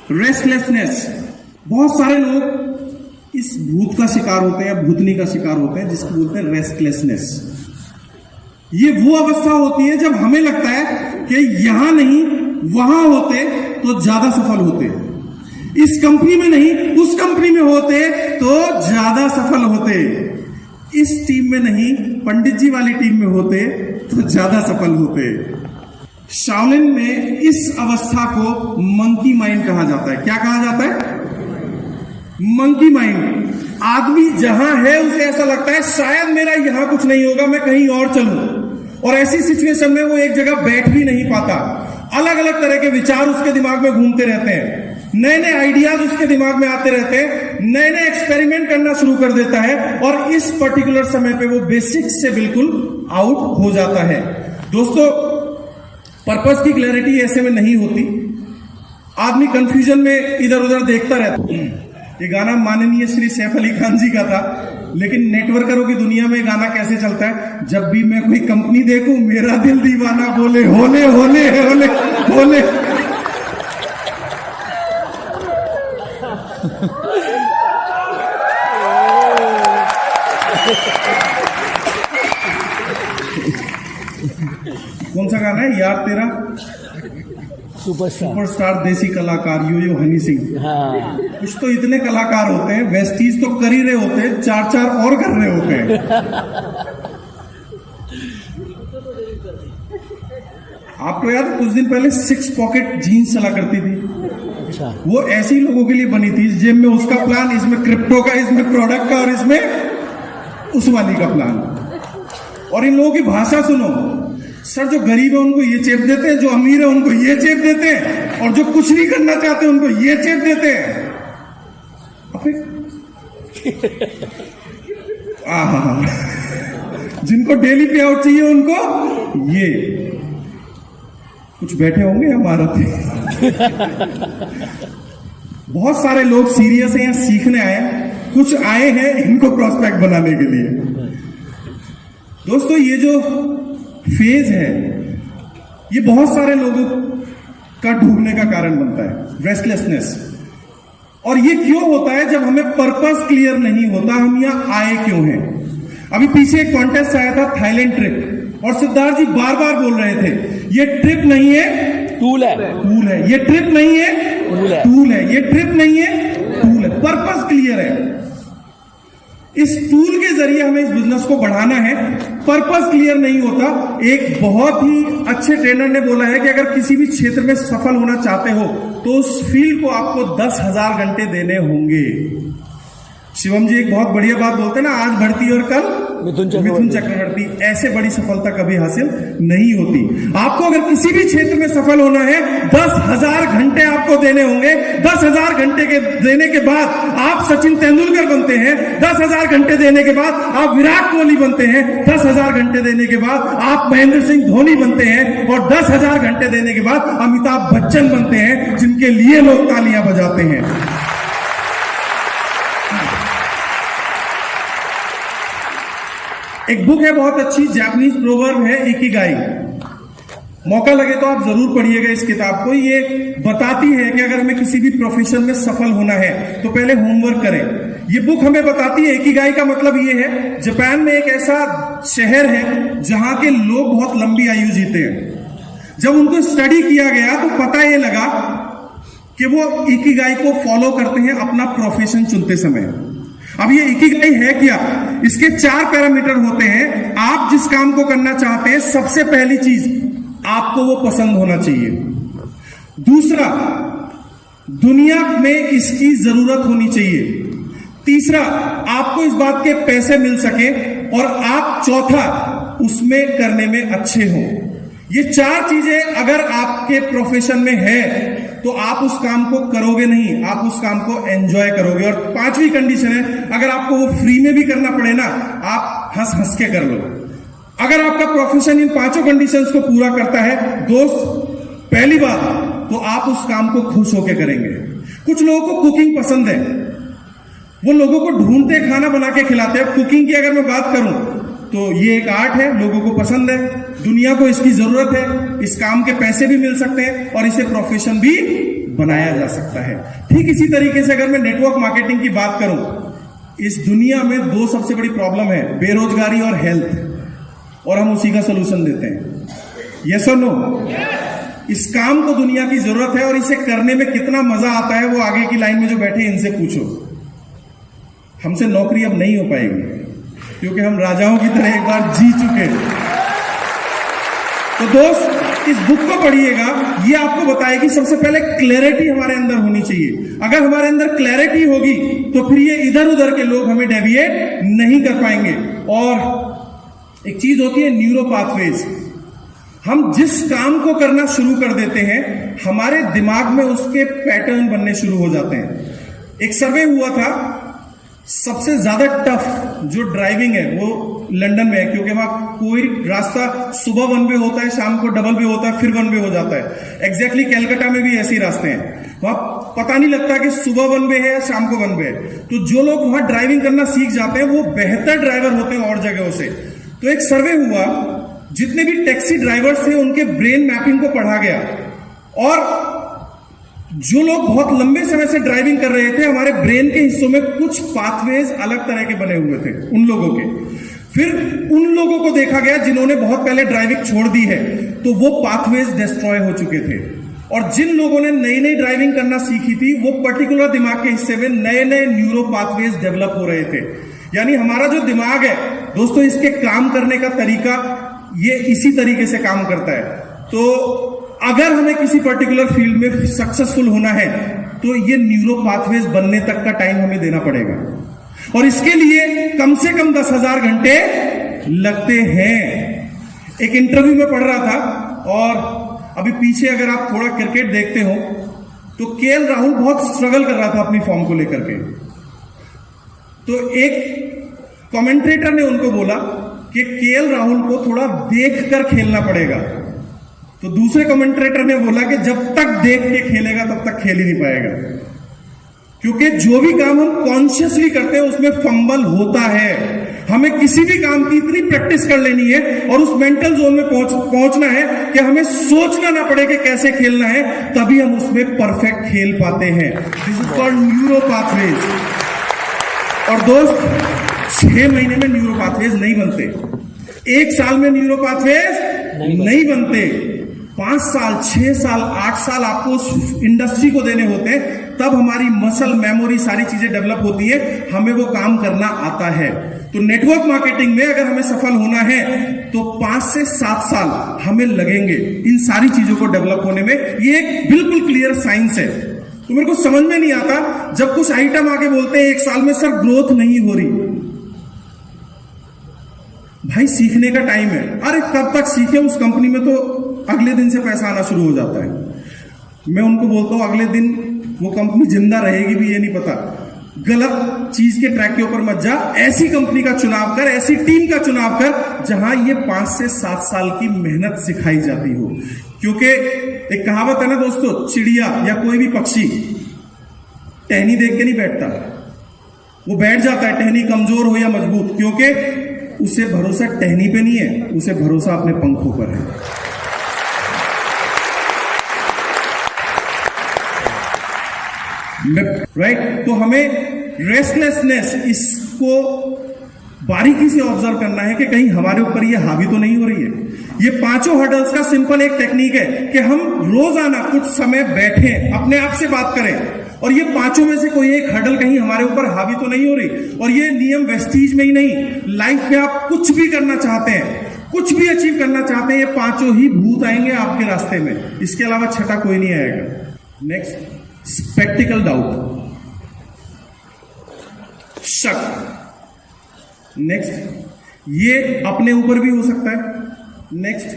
Restlessness, बहुत सारे लोग इस भूत का शिकार होते हैं, भूतनी का शिकार होते हैं, जिसको बोलते हैं रेस्टलेसनेस। ये वो अवस्था होती है जब हमें लगता है कि यहां नहीं वहां होते तो ज्यादा सफल होते, इस कंपनी में नहीं उस कंपनी में होते तो ज्यादा सफल होते, इस टीम में नहीं पंडित जी वाली टीम में होते तो ज्यादा सफल होते। शाओलिन में इस अवस्था को मंकी माइंड कहा जाता है। क्या कहा जाता है? Monkey mind. आदमी जहां है उसे ऐसा लगता है शायद मेरा यहां कुछ नहीं होगा, मैं कहीं और चलूं, और ऐसी सिचुएशन में वो एक जगह बैठ भी नहीं पाता। अलग अलग तरह के विचार उसके दिमाग में घूमते रहते हैं, नए नए आइडियाज उसके दिमाग में आते रहते हैं, नए नए एक्सपेरिमेंट करना शुरू कर देता है, और इस पर्टिकुलर समय पे वो बेसिक्स से बिल्कुल आउट हो जाता है। दोस्तों, पर्पस की क्लैरिटी ऐसे में नहीं होती, आदमी कंफ्यूजन में इधर उधर देखता रहता है। ये गाना माननीय श्री सैफ अली खान जी का था, लेकिन नेटवर्करों की दुनिया में गाना कैसे चलता है? जब भी मैं कोई कंपनी देखूं मेरा दिल दीवाना बोले होले होले होले होले। कौन सा गाना है यार तेरा? सुपरस्टार देसी कलाकार यो हनी सिंह। हाँ। कुछ तो इतने कलाकार होते हैं, वेस्टीज तो कर ही रहे होते हैं, चार चार और कर रहे होते हैं। आपको याद, कुछ दिन पहले 6 पॉकेट जीन्स चला करती थी। अच्छा। वो ऐसी लोगों के लिए बनी थी जेब में उसका प्लान, इसमें क्रिप्टो का, इसमें प्रोडक्ट का, और इसमें उस वाली का प्लान। और इन लोगों की भाषा सुनो, सर जो गरीब है उनको ये चेप देते हैं, जो अमीर है उनको ये चेप देते हैं, और जो कुछ नहीं करना चाहते उनको ये चेप देते हैं। जिनको डेली पे आउट चाहिए उनको ये। कुछ बैठे होंगे हमारा बहुत सारे लोग सीरियस हैं, यहाँ सीखने आए, कुछ आए हैं इनको प्रोस्पेक्ट बनाने के लिए। दोस्तों, ये जो फेज है ये बहुत सारे लोगों का डूबने का कारण बनता है, रेस्टलेसनेस। और ये क्यों होता है? जब हमें पर्पस क्लियर नहीं होता हम यहां आए क्यों हैं। अभी पीछे एक कॉन्टेस्ट आया था, थाईलैंड ट्रिप, और सिद्धार्थ जी बार बार बोल रहे थे ये ट्रिप नहीं है, टूल है। टूल है। ये ट्रिप नहीं है, टूल है। टूल है। ये ट्रिप नहीं है, टूल है। पर्पस क्लियर है, इस टूल के जरिए हमें इस बिजनेस को बढ़ाना है। पर्पस क्लियर नहीं होता। एक बहुत ही अच्छे ट्रेनर ने बोला है कि अगर किसी भी क्षेत्र में सफल होना चाहते हो तो उस फील्ड को आपको 10,000 घंटे देने होंगे। शिवम जी एक बहुत बढ़िया बात बोलते हैं ना, आज भर्ती और कल मिथुन चक्रवर्ती। ऐसे बड़ी सफलता कभी हासिल नहीं होती। आपको अगर किसी भी क्षेत्र में सफल होना है 10,000 घंटे आपको देने होंगे। 10,000 घंटे के देने के बाद आप सचिन तेंदुलकर बनते हैं। 10,000 घंटे देने के बाद आप विराट कोहली बनते हैं। 10,000 घंटे देने के बाद आप महेंद्र सिंह धोनी बनते हैं, और 10,000 घंटे देने के बाद अमिताभ बच्चन बनते हैं, जिनके लिए लोग तालियां बजाते हैं। एक बुक है बहुत अच्छी, जापानीज प्रोवर्ब है, इकिगाई। मौका लगे तो आप जरूर पढ़िएगा इस किताब को। ये बताती है कि अगर हमें किसी भी प्रोफेशन में सफल होना है तो पहले होमवर्क करें। ये बुक हमें बताती है, इकिगाई का मतलब ये है, जापान में एक ऐसा शहर है जहां के लोग बहुत लंबी आयु जीते हैं। जब उनको स्टडी किया गया तो पता ये लगा कि वो इकिगाई को फॉलो करते हैं अपना प्रोफेशन चुनते समय। अब ये इकिगाई है क्या? इसके 4 पैरामीटर होते हैं। आप जिस काम को करना चाहते हैं, सबसे पहली चीज आपको वो पसंद होना चाहिए। दूसरा, दुनिया में इसकी जरूरत होनी चाहिए। तीसरा, आपको इस बात के पैसे मिल सके, और आप चौथा, उसमें करने में अच्छे हो। ये 4 चीजें अगर आपके प्रोफेशन में है तो आप उस काम को करोगे नहीं, आप उस काम को एंजॉय करोगे। और 5वीं कंडीशन है, अगर आपको वो फ्री में भी करना पड़े ना, आप हंस हंस के कर लो। अगर आपका प्रोफेशन इन 5 कंडीशंस को पूरा करता है दोस्त, पहली बात तो आप उस काम को खुश होकर करेंगे। कुछ लोगों को कुकिंग पसंद है, वो लोगों को ढूंढते खाना बना के खिलाते हैं। कुकिंग की अगर मैं बात करूं तो ये एक आर्ट है, लोगों को पसंद है, दुनिया को इसकी जरूरत है, इस काम के पैसे भी मिल सकते हैं और इसे प्रोफेशन भी बनाया जा सकता है। ठीक इसी तरीके से अगर मैं नेटवर्क मार्केटिंग की बात करूं, इस दुनिया में दो सबसे बड़ी प्रॉब्लम है, बेरोजगारी और हेल्थ, और हम उसी का सोल्यूशन देते हैं। यस और नो? इस काम को दुनिया की जरूरत है और इसे करने में कितना मजा आता है वो आगे की लाइन में जो बैठे इनसे पूछो। हमसे नौकरी अब नहीं हो पाएगी क्योंकि हम राजाओं की तरह एक बार जी चुके। तो दोस्त इस बुक को पढ़िएगा, ये आपको बताएगी सबसे पहले क्लैरिटी हमारे अंदर होनी चाहिए। अगर हमारे अंदर क्लैरिटी होगी तो फिर ये इधर उधर के लोग हमें डेविएट नहीं कर पाएंगे। और एक चीज होती है न्यूरो पाथवेज। हम जिस काम को करना शुरू कर देते हैं हमारे दिमाग में उसके पैटर्न बनने शुरू हो जाते हैं। एक सर्वे हुआ था, सबसे ज्यादा टफ जो ड्राइविंग है वो लंदन में है, क्योंकि वहां कोई रास्ता सुबह वन वे होता है, शाम को डबल वे होता है, फिर वन वे हो जाता है। एग्जैक्टली कैलकाटा में भी ऐसे ही रास्ते हैं, वहां पता नहीं लगता कि सुबह वन वे है या शाम को वन वे है। तो जो लोग वहां ड्राइविंग करना सीख जाते हैं वो बेहतर ड्राइवर होते हैं और जगहों से। तो एक सर्वे हुआ, जितने भी टैक्सी ड्राइवर्स थे उनके ब्रेन मैपिंग को पढ़ा गया, और जो लोग बहुत लंबे समय से ड्राइविंग कर रहे थे हमारे ब्रेन के हिस्सों में कुछ पाथवेज अलग तरह के बने हुए थे उन लोगों के। फिर उन लोगों को देखा गया जिन्होंने बहुत पहले ड्राइविंग छोड़ दी है, तो वो पाथवेज डिस्ट्रॉय हो चुके थे। और जिन लोगों ने नई नई ड्राइविंग करना सीखी थी वो पर्टिकुलर दिमाग के हिस्से में नए नए न्यूरो पाथवेज डेवलप हो रहे थे। यानी हमारा जो दिमाग है दोस्तों, इसके काम करने का तरीका ये इसी तरीके से काम करता है। तो अगर हमें किसी पर्टिकुलर फील्ड में सक्सेसफुल होना है तो ये न्यूरो पाथवेज बनने तक का टाइम हमें देना पड़ेगा, और इसके लिए कम से कम 10,000 घंटे लगते हैं। एक इंटरव्यू में पढ़ रहा था, और अभी पीछे अगर आप थोड़ा क्रिकेट देखते हो तो केएल राहुल बहुत स्ट्रगल कर रहा था अपनी फॉर्म को लेकर के। तो एक कमेंट्रेटर ने उनको बोला कि केएल राहुल को थोड़ा देखकर खेलना पड़ेगा। तो दूसरे कमेंट्रेटर ने बोला कि जब तक देख के खेलेगा तब तक खेल ही नहीं पाएगा, क्योंकि जो भी काम हम कॉन्शियसली करते हैं उसमें फंबल होता है। हमें किसी भी काम की इतनी प्रैक्टिस कर लेनी है और उस मेंटल जोन में पहुंचना है कि हमें सोचना ना पड़े कि कैसे खेलना है, तभी हम उसमें परफेक्ट खेल पाते हैं। This is called neuro pathways. और दोस्त 6 महीने में न्यूरो पाथवेज नहीं बनते, 1 साल में न्यूरो पाथवेज नहीं बनते, 5 साल, 6 साल, 8 साल आपको उस इंडस्ट्री को देने होते हैं, तब हमारी मसल मेमोरी सारी चीजें डेवलप होती है, हमें वो काम करना आता है। तो नेटवर्क मार्केटिंग में अगर हमें सफल होना है तो 5 से 7 साल हमें लगेंगे इन सारी चीजों को डेवलप होने में। ये एक बिल्कुल क्लियर साइंस है। तो मेरे को समझ में नहीं आता जब कुछ आइटम आके बोलते हैं 1 साल में सर ग्रोथ नहीं हो रही। भाई सीखने का टाइम है। अरे कब तक सीखे, उस कंपनी में तो अगले दिन से पैसा आना शुरू हो जाता है। मैं उनको बोलता हूं अगले दिन वो कंपनी जिंदा रहेगी भी ये नहीं पता। गलत चीज के ट्रैक के ऊपर मत जा, ऐसी कंपनी का चुनाव कर, ऐसी टीम का चुनाव कर जहां ये 5 से 7 साल की मेहनत सिखाई जाती हो। क्योंकि एक कहावत है ना दोस्तों, चिड़िया या कोई भी पक्षी टहनी देख के नहीं बैठता, वो बैठ जाता है टहनी कमजोर हो या मजबूत, क्योंकि उसे भरोसा टहनी पे नहीं है, उसे भरोसा अपने पंखों पर है। राइट? तो हमें रेस्टलेसनेस इसको बारीकी से ऑब्जर्व करना है कि कहीं हमारे ऊपर ये हावी तो नहीं हो रही है। ये 5 हर्डल्स का सिंपल एक टेक्निक है कि हम रोजाना कुछ समय बैठें, अपने आप से बात करें, और ये 5 में से कोई एक हर्डल कहीं हमारे ऊपर हावी तो नहीं हो रही। और ये नियम वेस्टीज में ही नहीं, लाइफ में आप कुछ भी करना चाहते हैं, कुछ भी अचीव करना चाहते हैं, ये 5 ही भूत आएंगे आपके रास्ते में, इसके अलावा छठा कोई नहीं आएगा। नेक्स्ट, स्पेक्टिकल डाउट, शक। नेक्स्ट, ये अपने ऊपर भी हो सकता है। नेक्स्ट,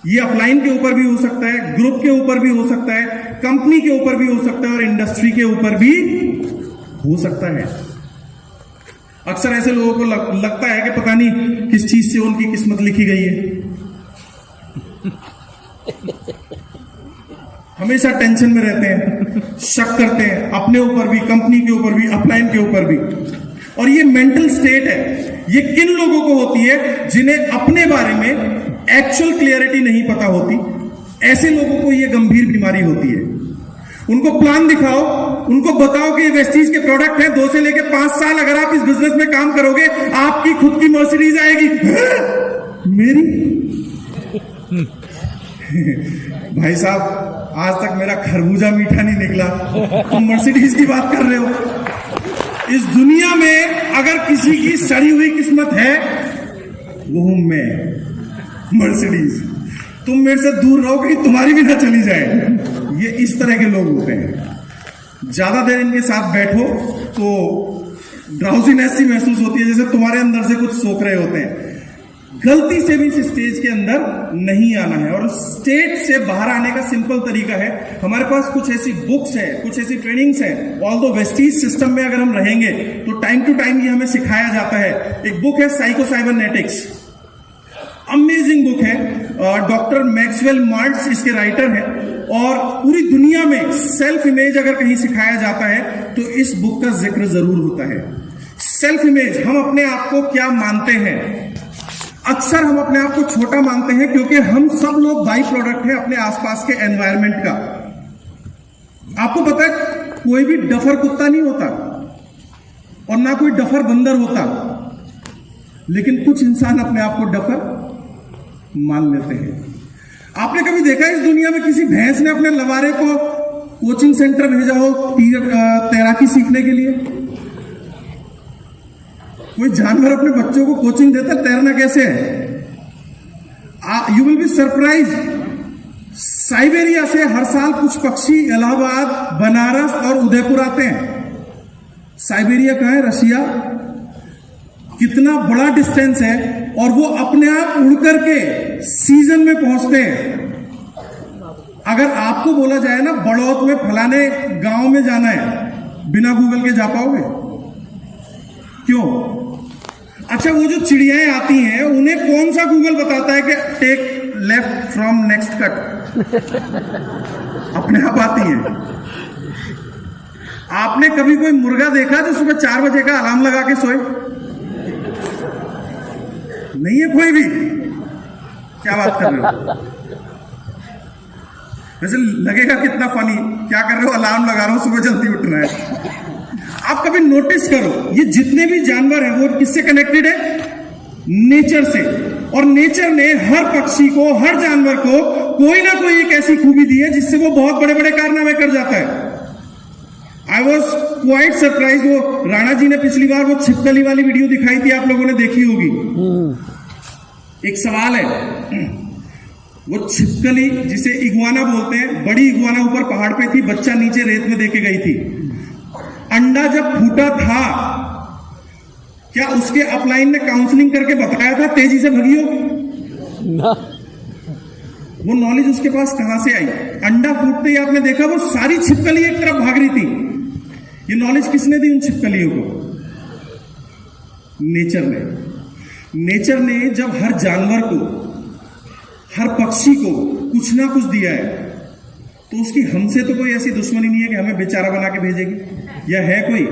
ये अपलाइन के ऊपर भी हो सकता है, ग्रुप के ऊपर भी हो सकता है, कंपनी के ऊपर भी हो सकता है, और इंडस्ट्री के ऊपर भी हो सकता है। अक्सर ऐसे लोगों को लगता है कि पता नहीं किस चीज से उनकी किस्मत लिखी गई है। हमेशा टेंशन में रहते हैं, शक करते हैं अपने ऊपर भी, कंपनी के ऊपर भी, अपलाइन के ऊपर भी। और ये मेंटल स्टेट है, ये किन लोगों को होती है? जिन्हें अपने बारे में एक्चुअल क्लियरिटी नहीं पता होती, ऐसे लोगों को ये गंभीर बीमारी होती है। उनको प्लान दिखाओ, उनको बताओ कि ये वेस्टीज के प्रोडक्ट है, 2 से लेके 5 साल अगर आप इस बिजनेस में काम करोगे, आपकी खुद की मर्सिडीज आएगी। मेरी भाई साहब, आज तक मेरा खरबूजा मीठा नहीं निकला, तुम मर्सिडीज की बात कर रहे हो। इस दुनिया में अगर किसी की सड़ी हुई किस्मत है, वो हूं मैं, मर्सिडीज। तुम मेरे से दूर रहो कि तुम्हारी भी ना चली जाए। ये इस तरह के लोग होते हैं। ज्यादा देर इनके साथ बैठो तो ड्राउजीनेस सी महसूस होती है, जैसे तुम्हारे अंदर से कुछ सोख रहे होते हैं। गलती से भी इस स्टेज के अंदर नहीं आना है। और स्टेज से बाहर आने का सिंपल तरीका है, हमारे पास कुछ ऐसी बुक्स है, कुछ ऐसी ट्रेनिंग्स है। ऑल्दो वेस्टीज सिस्टम में अगर हम रहेंगे तो टाइम टू टाइम ये हमें सिखाया जाता है। एक बुक है साइको साइबरनेटिक्स, अमेजिंग बुक है, डॉक्टर मैक्सवेल मार्ट्स इसके राइटर हैं। और पूरी दुनिया में सेल्फ इमेज अगर कहीं सिखाया जाता है तो इस बुक का जिक्र जरूर होता है। सेल्फ इमेज, हम अपने आप को क्या मानते हैं। अक्सर हम अपने आप को छोटा मानते हैं क्योंकि हम सब लोग बाई प्रोडक्ट हैं अपने आसपास के एनवायरनमेंट का। आपको पता है कोई भी डफर कुत्ता नहीं होता और ना कोई डफर बंदर होता, लेकिन कुछ इंसान अपने आप को डफर मान लेते हैं। आपने कभी देखा इस दुनिया में किसी भैंस ने अपने लवारे को कोचिंग सेंटर भेजा हो तैराकी सीखने के लिए? कोई जानवर अपने बच्चों को कोचिंग देता है तैरना कैसे है? You will be surprise. Siberia से हर साल कुछ पक्षी इलाहाबाद, बनारस और उदयपुर आते हैं। साइबेरिया कहाँ है? रशिया। कितना बड़ा डिस्टेंस है, और वो अपने आप उड़ करके सीजन में पहुंचते हैं। अगर आपको बोला जाए ना बड़ौत में फलाने गांव में जाना है, बिना गूगल के जा पाओगे? क्यों? अच्छा, वो जो चिड़ियाएं आती हैं उन्हें कौन सा गूगल बताता है कि take left from next cut? अपने आप आती हैं। आपने कभी कोई मुर्गा देखा जो सुबह 4 बजे का अलार्म लगा के सोए? नहीं है कोई भी। क्या बात कर रहे हो? वैसे लगेगा कितना फनी, क्या कर रहे हो? अलार्म लगा रहा हूं, सुबह जल्दी उठना है। आप कभी नोटिस करो, ये जितने भी जानवर हैं वो किससे कनेक्टेड है? नेचर से। और नेचर ने हर पक्षी को, हर जानवर को कोई ना कोई एक ऐसी खूबी दी है जिससे वो बहुत बड़े बड़े कारनामे कर जाता है। I was quite surprise. वो राणा जी ने पिछली बार वो छिपकली वाली वीडियो दिखाई थी, आप लोगों ने देखी होगी। एक सवाल है, वो छिपकली जिसे इगुआना बोलते हैं, बड़ी इगुआना ऊपर पहाड़ पे थी, बच्चा नीचे रेत में देके गई थी। अंडा जब फूटा था, क्या उसके अपलाइन ने काउंसलिंग करके बताया था तेजी से भगियो? ना। वो नॉलेज उसके पास कहां से आई? अंडा फूटते ही आपने देखा वो सारी छिपकली एक तरफ भाग रही थी। ये नॉलेज किसने दी उन छिपकलियों को? नेचर ने। नेचर ने जब हर जानवर को, हर पक्षी को कुछ ना कुछ दिया है, तो उसकी हमसे तो कोई ऐसी दुश्मनी नहीं है कि हमें बेचारा बना के भेजेगी, या है कोई?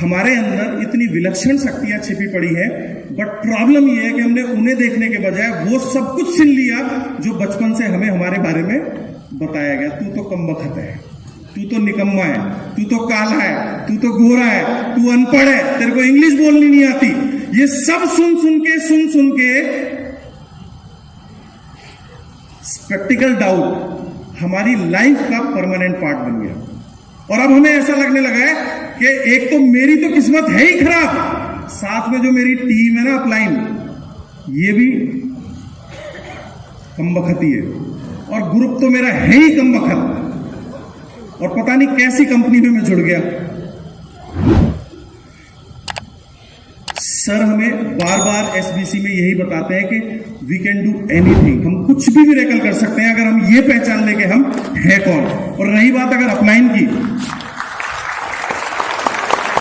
हमारे अंदर इतनी विलक्षण शक्तियां छिपी पड़ी है, बट प्रॉब्लम यह है कि हमने उन्हें देखने के बजाय वो सब कुछ छीन लिया जो बचपन से हमें हमारे बारे में बताया गया। तू तो कमबख्त है, तू तो निकम्मा है, तू तो काला है, तू तो गोरा है, तू अनपढ़ है, तेरे को इंग्लिश बोलनी नहीं आती। ये सब सुन सुन के प्रैक्टिकल डाउट हमारी लाइफ का परमानेंट पार्ट बन गया। और अब हमें ऐसा लगने लगा है कि एक तो मेरी तो किस्मत है ही खराब, साथ में जो मेरी टीम है ना अपलाइन, ये भी कमबख्ती है, और ग्रुप तो मेरा है ही कमबख्त, और पता नहीं कैसी कंपनी में मैं जुड़ गया। सर हमें बार बार एसबीसी में यही बताते हैं कि वी कैन डू एनीथिंग, हम कुछ भी मिरेकल कर सकते हैं अगर हम ये पहचान लें कि हम है कौन। और रही बात अगर अपलाइन की,